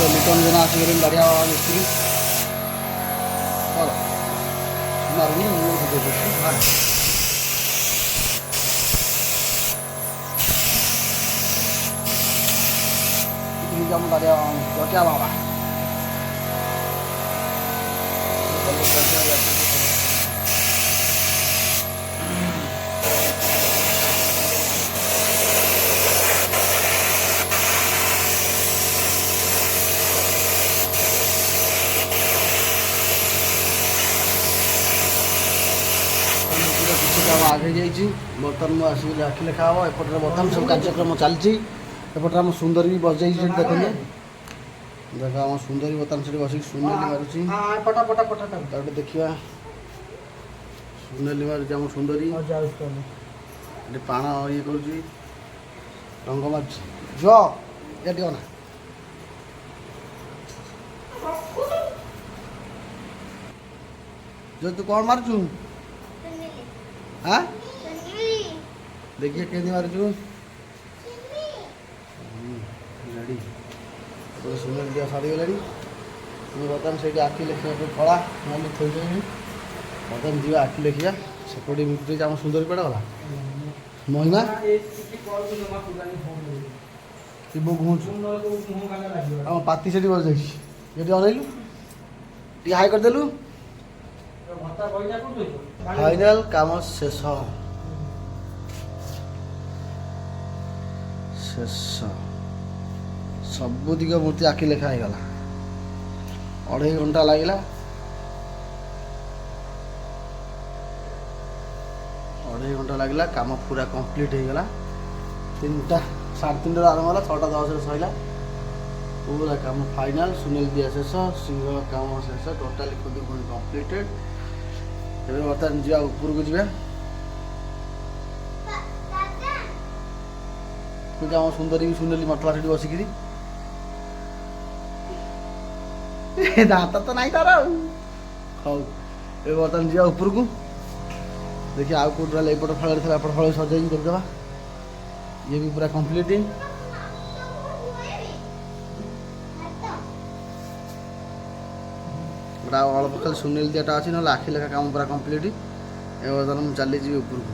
लिटन जना आसिक बढ़िया मिस्त्री बढ़िया बाबा आगे जाइए बर्तमान मुझे आसिक आखि लेखा हम एपटे बर्तमान सब कार्यक्रम चलती एपटे आम सुंदरी भी बस जाइए देखते देख आम सुंदरी बर्तमान से बस सुनेली मारुची देखा सुनेली मारुची आम सुंदरी पाण ये कर रंग मार्च ना जो तू कौन मारचु हाँ देखिए कैसे मारचु रेडी तो सुंदर दिया साड़ी गलानी बर्तमान से आखि लेखा फला ना थोड़ी बर्तमान जी आखि लेखिया सेपटे मिट्टी आम सुंदर पेड़ गला महिमा आम पाती से बस जाइए अनैलु टी हाई करदेलु फाइनाल काम शेष शेष सबुदिक मूर्ति आखि लेखा हो गला 2.5 घंटा लगे 2.5 घंटा लगला काम पूरा कंप्लीट हो गला 3टा 3:30 आरंभ है 6टा 10 सैला पूरा काम फाइनाल सुनील दिया शेष सिंह काम शेष टोटाली खुद कंप्लीटेड ଏବେ ବର୍ତ୍ତମାନ ଯିବା ଉପରକୁ ଯିବା ଆମ ସୁନ୍ଦରୀ ବି ସୁନେଲି ମଟଲା ସେଠି ବସିକିରି ଦାନ୍ତ ତ ନାହିଁ ତାର ଆଉ ହଉ ଏବେ ବର୍ତ୍ତମାନ ଯିବା ଉପରକୁ ଦେଖିବା ଆଉ କେଉଁଠି ରହିଲେ ଏପଟ ଫଳରେ ଥିଲା ଏପଟ ଫଳରେ ସଜାଇକି କରିଦେବା ଇଏ ବି ପୁରା କମ୍ପ୍ଲିଟ୍ ଅଳ୍ପ ଖାଲି ସୁନେଲି ଦିଆଟା ଅଛି ନହେଲେ ଆଖି ଲେଖା କାମ ପୁରା କମ୍ପ୍ଲିଟ୍ ଏ ବର୍ତ୍ତମାନ ମୁଁ ଚାଲିଯିବି ଉପରକୁ।